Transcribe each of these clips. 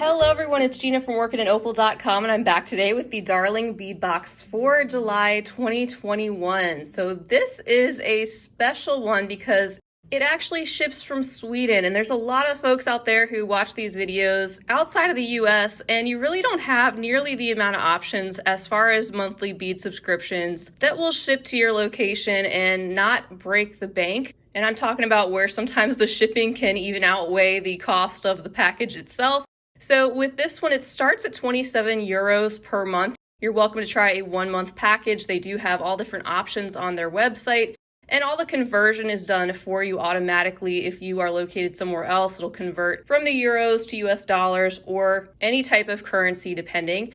Hello everyone, it's Gina from Orchid and Opal.com, and I'm back today with the Darling Bead Box for July 2021. So this is a special one because it actually ships from Sweden, and there's a lot of folks out there who watch these videos outside of the US, and you really don't have nearly the amount of options as far as monthly bead subscriptions that will ship to your location and not break the bank. And I'm talking about where sometimes the shipping can even outweigh the cost of the package itself. So with this one, it starts at 27 euros per month. You're welcome to try a 1-month package. They do have all different options on their website, and all the conversion is done for you automatically. If you are located somewhere else, it'll convert from the euros to US dollars or any type of currency depending.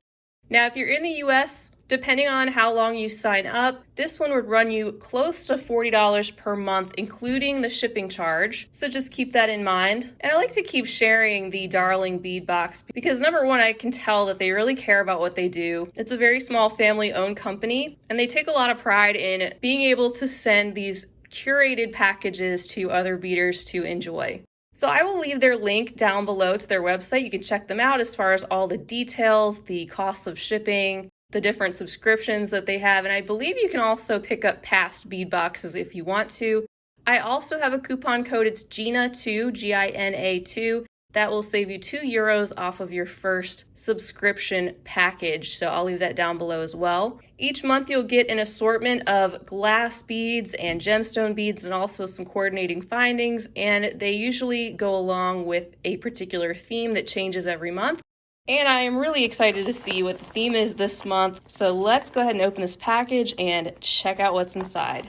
Now, if you're in the US, depending on how long you sign up, this one would run you close to $40 per month, including the shipping charge. So just keep that in mind. And I like to keep sharing the Darling Bead Box because number one, I can tell that they really care about what they do. It's a very small family-owned company, and they take a lot of pride in being able to send these curated packages to other beaders to enjoy. So I will leave their link down below to their website. You can check them out as far as all the details, the cost of shipping, the different subscriptions that they have, and I believe you can also pick up past bead boxes if you want to. I also have a coupon code. It's Gina2, Gina2. That will save you €2 off of your first subscription package, so I'll leave that down below as well. Each month you'll get an assortment of glass beads and gemstone beads and also some coordinating findings, and they usually go along with a particular theme that changes every month. And I am really excited to see what the theme is this month. So let's go ahead and open this package and check out what's inside.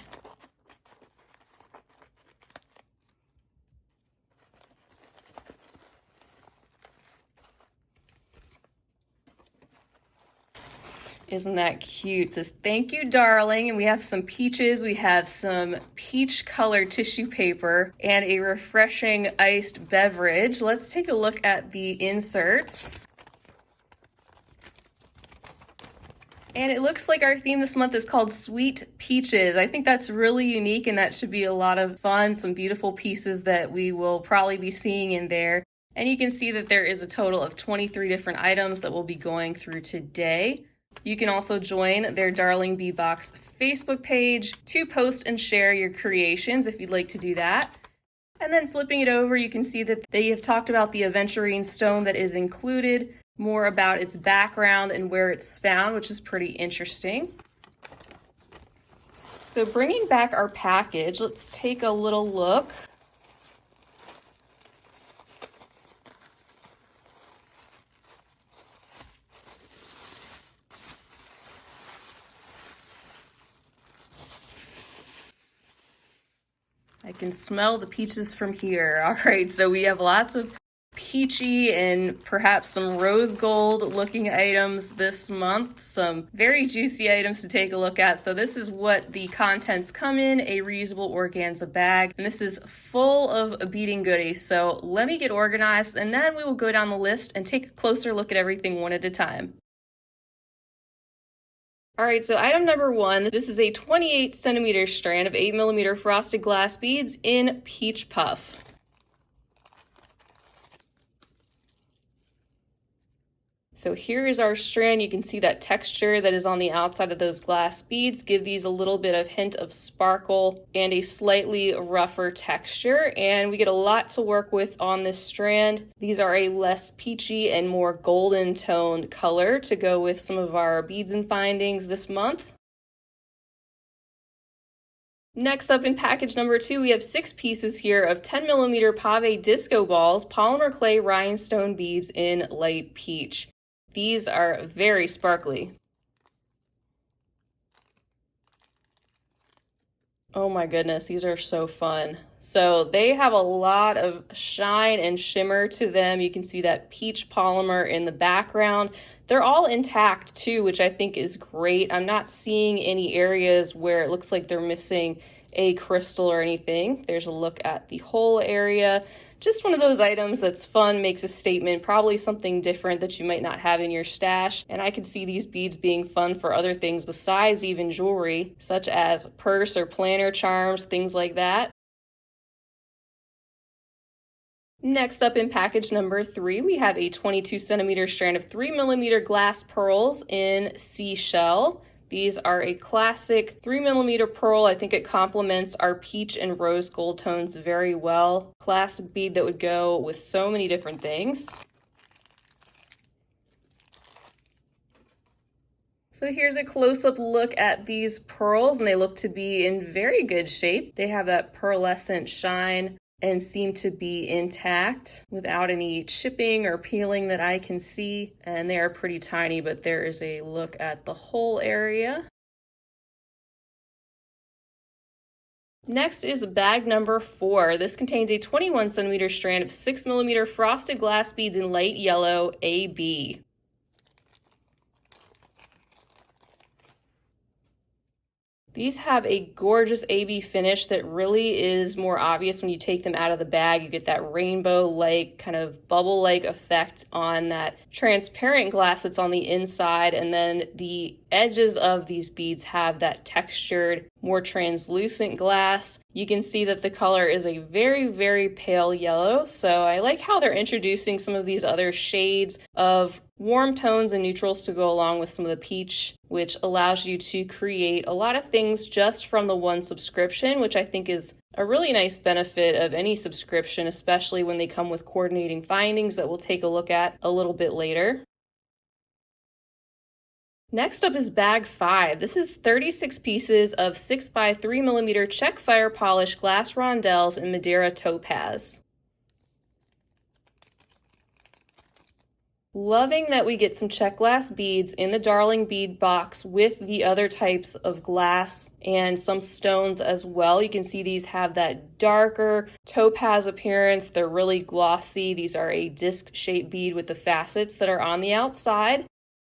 Isn't that cute? It says, "Thank you, darling." And we have some peaches, we have some peach colored tissue paper, and a refreshing iced beverage. Let's take a look at the inserts. And it looks like our theme this month is called Sweet Peaches. I think that's really unique, and that should be a lot of fun, some beautiful pieces that we will probably be seeing in there. And you can see that there is a total of 23 different items that we'll be going through today. You can also join their Darling Bead Box Facebook page to post and share your creations if you'd like to do that. And then flipping it over, you can see that they have talked about the Aventurine stone that is included, more about its background and where it's found, which is pretty interesting. So bringing back our package, let's take a little look. I can smell the peaches from here. All right, so we have lots of peachy and perhaps some rose gold looking items this month. Some very juicy items to take a look at. So this is what the contents come in, a reusable organza bag, and this is full of beading goodies. So let me get organized, and then we will go down the list and take a closer look at everything one at a time. All right, so item number one, this is a 28 centimeter strand of 8mm frosted glass beads in Peach Puff. So here is our strand. You can see that texture that is on the outside of those glass beads give these a little bit of hint of sparkle and a slightly rougher texture. And we get a lot to work with on this strand. These are a less peachy and more golden toned color to go with some of our beads and findings this month. Next up in package number two, we have 6 pieces here of 10mm pave disco balls, polymer clay rhinestone beads in light peach. These are very sparkly. Oh my goodness, these are so fun. So they have a lot of shine and shimmer to them. You can see that peach polymer in the background. They're all intact too, which I think is great. I'm not seeing any areas where it looks like they're missing a crystal or anything. There's a look at the whole area. Just one of those items that's fun, makes a statement, probably something different that you might not have in your stash. And I could see these beads being fun for other things besides even jewelry, such as purse or planner charms, things like that. Next up in package number 3, we have a 22 centimeter strand of 3mm glass pearls in seashell. These are a classic 3mm pearl. I think it complements our peach and rose gold tones very well. Classic bead that would go with so many different things. So here's a close-up look at these pearls, and they look to be in very good shape. They have that pearlescent shine and seem to be intact without any chipping or peeling that I can see. And they are pretty tiny, but there is a look at the whole area. Next is bag number 4. This contains a 21 centimeter strand of 6mm frosted glass beads in light yellow AB. These have a gorgeous AB finish that really is more obvious when you take them out of the bag. You get that rainbow-like, kind of bubble-like effect on that transparent glass that's on the inside, and then the edges of these beads have that textured, more translucent glass. You can see that the color is a very, very pale yellow, so I like how they're introducing some of these other shades of warm tones and neutrals to go along with some of the peach, which allows you to create a lot of things just from the one subscription, which I think is a really nice benefit of any subscription, especially when they come with coordinating findings that we'll take a look at a little bit later. Next up is bag 5. This is 36 pieces of 6x3mm Czech fire polish glass Rondells in Madeira topaz. Loving that we get some Czech glass beads in the Darling bead box with the other types of glass and some stones as well. You can see these have that darker topaz appearance. They're really glossy. These are a disc-shaped bead with the facets that are on the outside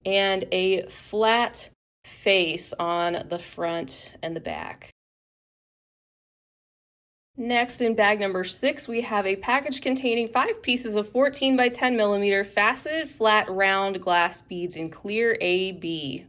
and a flat face on the front and the back. Next, in bag number 6, we have a package containing 5 pieces of 14 by 10mm faceted flat round glass beads in clear AB.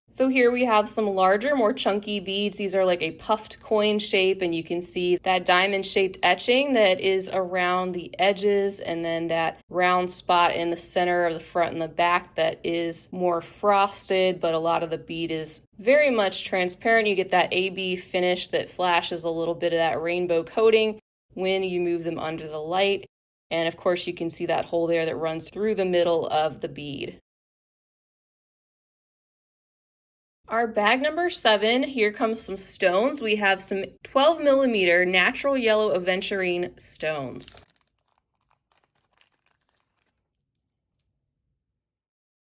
So here we have some larger, more chunky beads. These are like a puffed coin shape, and you can see that diamond-shaped etching that is around the edges, and then that round spot in the center of the front and the back that is more frosted, but a lot of the bead is very much transparent. You get that AB finish that flashes a little bit of that rainbow coating when you move them under the light. And of course, you can see that hole there that runs through the middle of the bead. Our bag number 7, here comes some stones. We have some 12mm natural yellow Aventurine stones.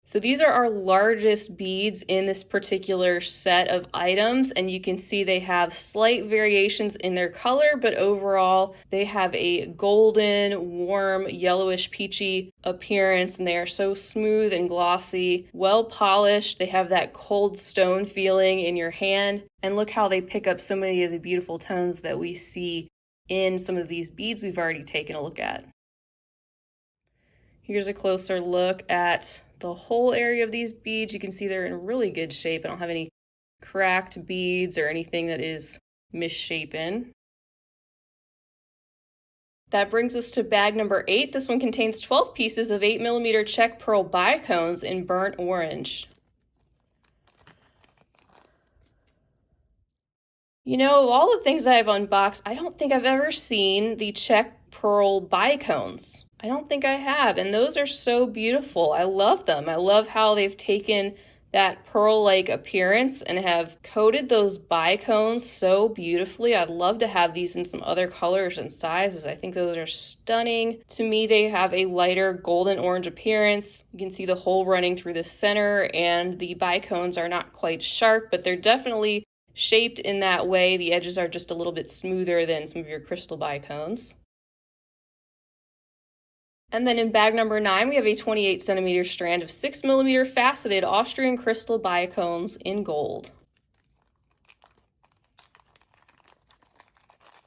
So these are our largest beads in this particular set of items, and you can see they have slight variations in their color, but overall they have a golden, warm, yellowish, peachy appearance, and they are so smooth and glossy, well polished. They have that cold stone feeling in your hand, and look how they pick up so many of the beautiful tones that we see in some of these beads we've already taken a look at. Here's a closer look at the whole area of these beads. You can see they're in really good shape. I don't have any cracked beads or anything that is misshapen. That brings us to bag number 8. This one contains 12 pieces of 8mm Czech Pearl Bicones in burnt orange. You know, all the things I've unboxed, I don't think I've ever seen the Czech Pearl Bicones. I don't think I have, and those are so beautiful. I love them. I love how they've taken that pearl-like appearance and have coated those bicones so beautifully. I'd love to have these in some other colors and sizes. I think those are stunning. To me, they have a lighter golden orange appearance. You can see the hole running through the center, and the bicones are not quite sharp, but they're definitely shaped in that way. The edges are just a little bit smoother than some of your crystal bicones. And then in bag number 9, we have a 28cm strand of 6mm faceted Austrian crystal bicones in gold.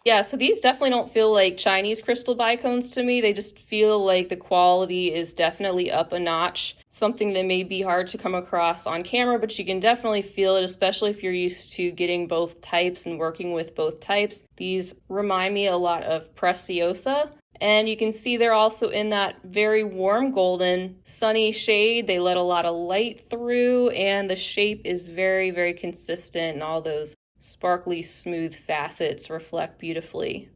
Yeah, so these definitely don't feel like Chinese crystal bicones to me. They just feel like the quality is definitely up a notch. Something that may be hard to come across on camera, but you can definitely feel it, especially if you're used to getting both types and working with both types. These remind me a lot of Preciosa. And you can see they're also in that very warm golden sunny shade. They let a lot of light through, and the shape is very, very consistent, and all those sparkly smooth facets reflect beautifully.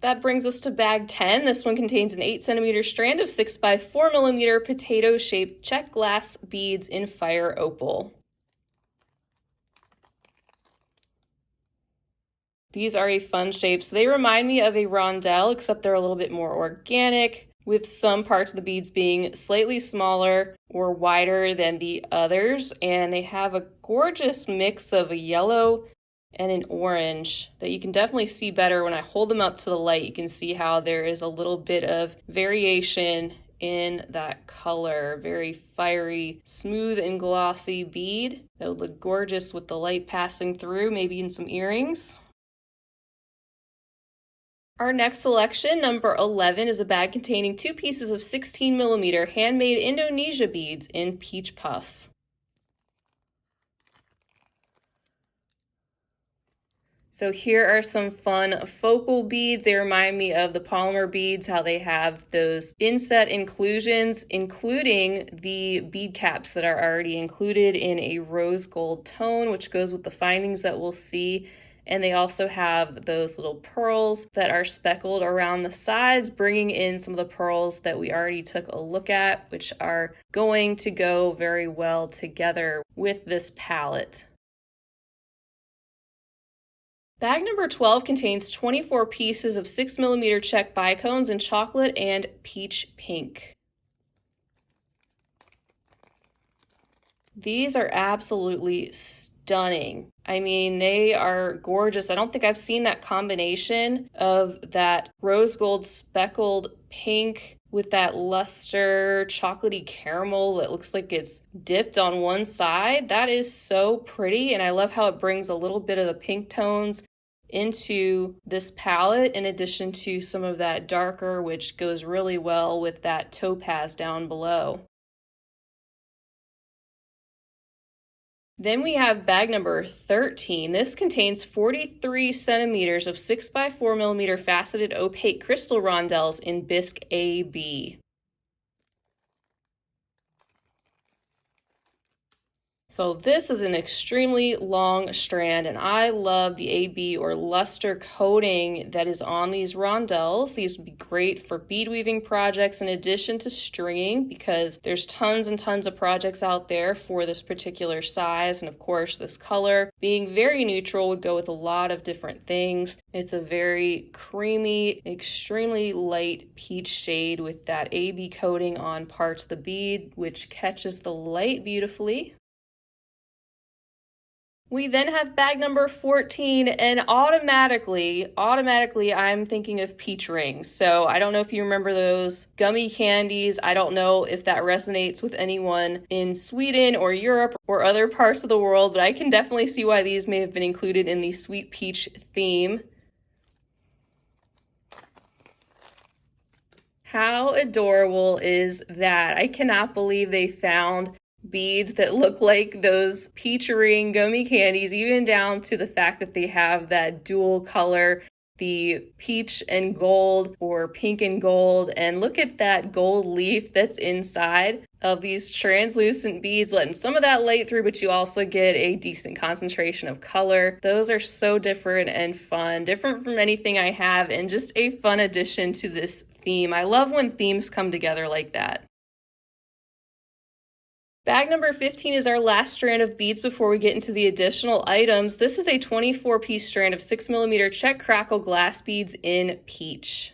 That brings us to bag 10. This one contains an 8cm strand of 6 by 4mm potato shaped Czech glass beads in fire opal. These are a fun shape. So they remind me of a rondelle, except they're a little bit more organic, with some parts of the beads being slightly smaller or wider than the others. And they have a gorgeous mix of a yellow and an orange that you can definitely see better when I hold them up to the light. You can see how there is a little bit of variation in that color. Very fiery, smooth and glossy bead that would look gorgeous with the light passing through, maybe in some earrings. Our next selection, number 11, is a bag containing 2 pieces of 16mm handmade Indonesia beads in peach puff. So here are some fun focal beads. They remind me of the polymer beads, how they have those inset inclusions, including the bead caps that are already included in a rose gold tone, which goes with the findings that we'll see. And they also have those little pearls that are speckled around the sides, bringing in some of the pearls that we already took a look at, which are going to go very well together with this palette. Bag number 12 contains 24 pieces of 6mm Czech Bicones in chocolate and peach pink. These are absolutely stunning. I mean, they are gorgeous. I don't think I've seen that combination of that rose gold speckled pink with that luster chocolatey caramel that looks like it's dipped on one side. That is so pretty, and I love how it brings a little bit of the pink tones into this palette in addition to some of that darker, which goes really well with that topaz down below. Then we have bag number 13. This contains 43 centimeters of 6 by 4mm faceted opaque crystal rondelles in bisque AB. So this is an extremely long strand, and I love the AB or luster coating that is on these rondelles. These would be great for bead weaving projects in addition to stringing, because there's tons and tons of projects out there for this particular size. And of course, this color being very neutral would go with a lot of different things. It's a very creamy, extremely light peach shade with that AB coating on parts of the bead, which catches the light beautifully. We then have bag number 14, and automatically I'm thinking of peach rings. So I don't know if you remember those gummy candies. I don't know if that resonates with anyone in Sweden or Europe or other parts of the world, but I can definitely see why these may have been included in the sweet peach theme. How adorable is that? I cannot believe they found beads that look like those peach ring gummy candies, even down to the fact that they have that dual color, the peach and gold or pink and gold. And look at that gold leaf that's inside of these translucent beads, letting some of that light through, but you also get a decent concentration of color. Those are so different and fun, different from anything I have, and just a fun addition to this theme. I love when themes come together like that. Bag number 15 is our last strand of beads before we get into the additional items. This is a 24-piece strand of 6mm Czech crackle glass beads in peach.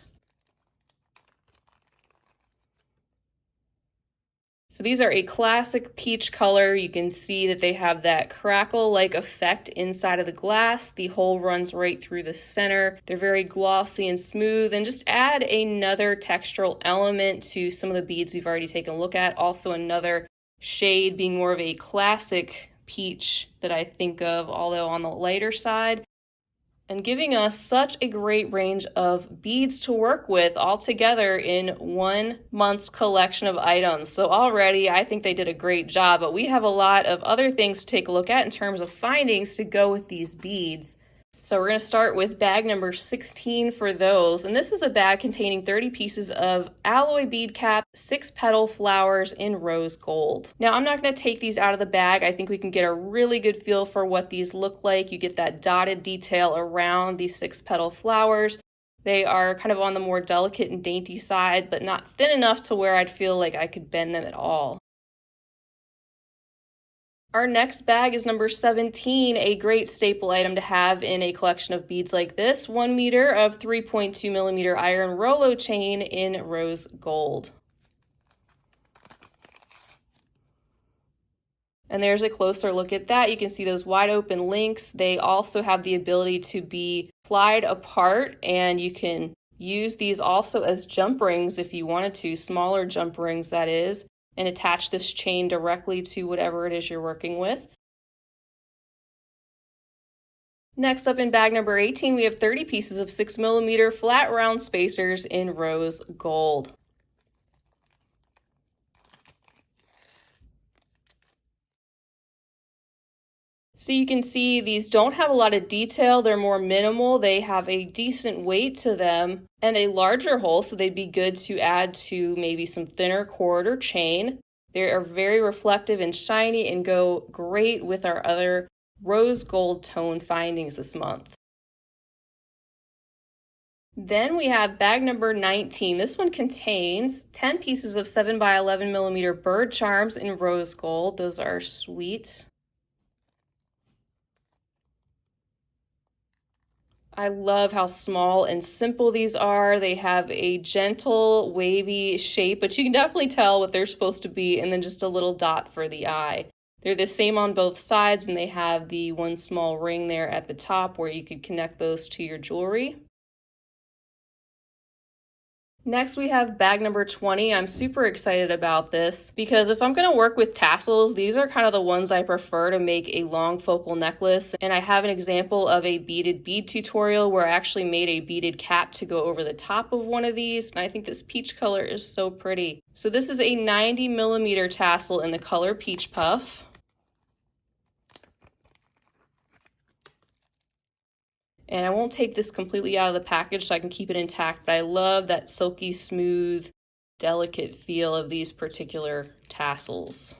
So these are a classic peach color. You can see that they have that crackle-like effect inside of the glass. The hole runs right through the center. They're very glossy and smooth, and just add another textural element to some of the beads we've already taken a look at. Also another shade being more of a classic peach that I think of, although on the lighter side. and giving us such a great range of beads to work with all together in 1 month's collection of items. So already I think they did a great job, but we have a lot of other things to take a look at in terms of findings to go with these beads. So we're going to start with bag number 16 for those. And this is a bag containing 30 pieces of alloy bead cap, 6 petal flowers in rose gold. Now I'm not going to take these out of the bag. I think we can get a really good feel for what these look like. You get that dotted detail around these 6 petal flowers. They are kind of on the more delicate and dainty side, but not thin enough to where I'd feel like I could bend them at all. Our next bag is number 17, a great staple item to have in a collection of beads like this. 1 meter of 3.2 millimeter iron Rolo chain in rose gold. And there's a closer look at that. You can see those wide open links. They also have the ability to be plied apart, and you can use these also as jump rings if you wanted to, smaller jump rings that is, and attach this chain directly to whatever it is you're working with. Next up in bag number 18, we have 30 pieces of 6 millimeter flat round spacers in rose gold. So you can see these don't have a lot of detail, they're more minimal, they have a decent weight to them and a larger hole, so they'd be good to add to maybe some thinner cord or chain. They are very reflective and shiny and go great with our other rose gold tone findings this month. Then we have bag number 19. This one contains 10 pieces of 7 by 11 millimeter bird charms in rose gold. Those are sweet. I love how small and simple these are. They have a gentle, wavy shape, but you can definitely tell what they're supposed to be, and then just a little dot for the eye. They're the same on both sides, and they have the one small ring there at the top where you could connect those to your jewelry. Next we have bag number 20. I'm super excited about this because if I'm going to work with tassels, these are kind of the ones I prefer to make a long focal necklace. And I have an example of a beaded bead tutorial where I actually made a beaded cap to go over the top of one of these. And I think this peach color is so pretty. So this is a 90 millimeter tassel in the color Peach Puff. And I won't take this completely out of the package so I can keep it intact, but I love that silky, smooth, delicate feel of these particular tassels.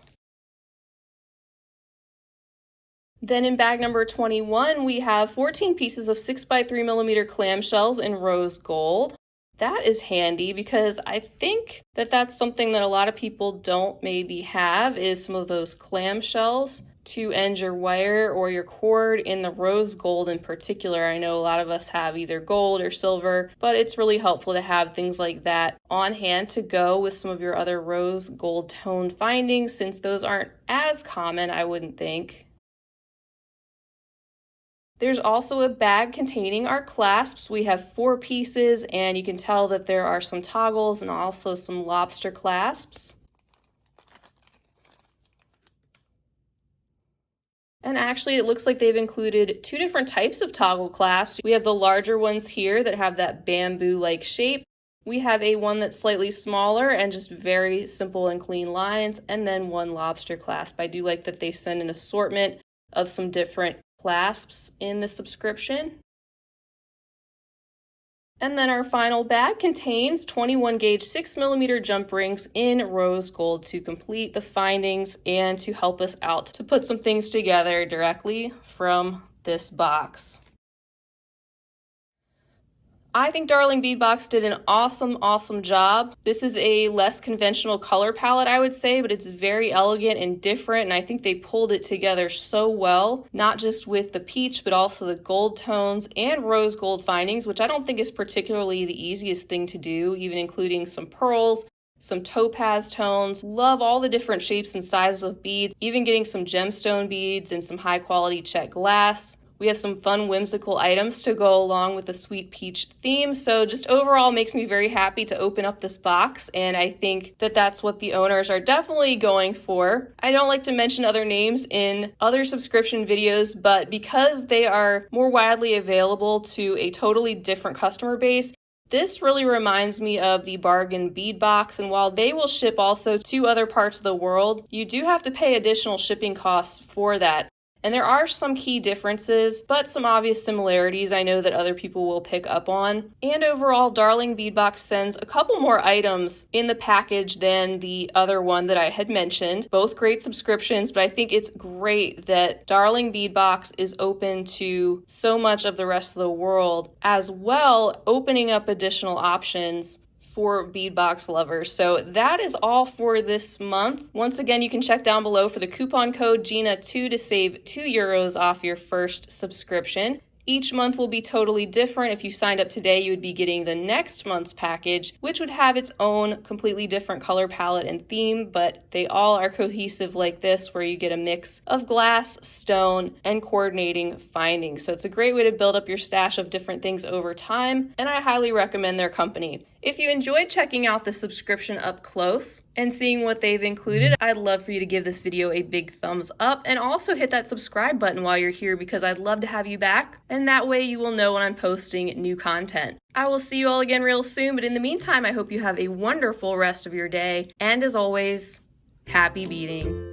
Then in bag number 21, we have 14 pieces of 6 by 3 millimeter clamshells in rose gold. That is handy because I think that that's something that a lot of people don't maybe have, is some of those clamshells to end your wire or your cord in the rose gold in particular. I know a lot of us have either gold or silver, but it's really helpful to have things like that on hand to go with some of your other rose gold tone findings, since those aren't as common, I wouldn't think. There's also a bag containing our clasps. We have 4 pieces, and you can tell that there are some toggles and also some lobster clasps. And actually it looks like they've included 2 different types of toggle clasps. We have the larger ones here that have that bamboo-like shape. We have a one that's slightly smaller and just very simple and clean lines, and then one lobster clasp. I do like that they send an assortment of some different clasps in the subscription. And then our final bag contains 21 gauge 6 millimeter jump rings in rose gold to complete the findings and to help us out to put some things together directly from this box. I think Darling Bead Box did an awesome job. This is a less conventional color palette, I would say, but it's very elegant and different, and I think they pulled it together so well, not just with the peach, but also the gold tones and rose gold findings, which I don't think is particularly the easiest thing to do, even including some pearls, some topaz tones. Love all the different shapes and sizes of beads, even getting some gemstone beads and some high quality Czech glass. We have some fun whimsical items to go along with the sweet peach theme. So just overall makes me very happy to open up this box, and I think that that's what the owners are definitely going for. I don't like to mention other names in other subscription videos, but because they are more widely available to a totally different customer base, this really reminds me of the bargain Bead Box, and while they will ship also to other parts of the world, you do have to pay additional shipping costs for that. And there are some key differences, but some obvious similarities I know that other people will pick up on. And overall, Darling Bead Box sends a couple more items in the package than the other one that I had mentioned. Both great subscriptions, but I think it's great that Darling Bead Box is open to so much of the rest of the world, as well opening up additional options for bead box lovers. So that is all for this month. Once again, you can check down below for the coupon code GINA2 to save €2 off your first subscription. Each month will be totally different. If you signed up today, you would be getting the next month's package, which would have its own completely different color palette and theme, but they all are cohesive like this, where you get a mix of glass, stone, and coordinating findings. So it's a great way to build up your stash of different things over time, and I highly recommend their company. If you enjoyed checking out the subscription up close and seeing what they've included, I'd love for you to give this video a big thumbs up and also hit that subscribe button while you're here, because I'd love to have you back, and that way you will know when I'm posting new content. I will see you all again real soon, but in the meantime, I hope you have a wonderful rest of your day, and as always, happy beading.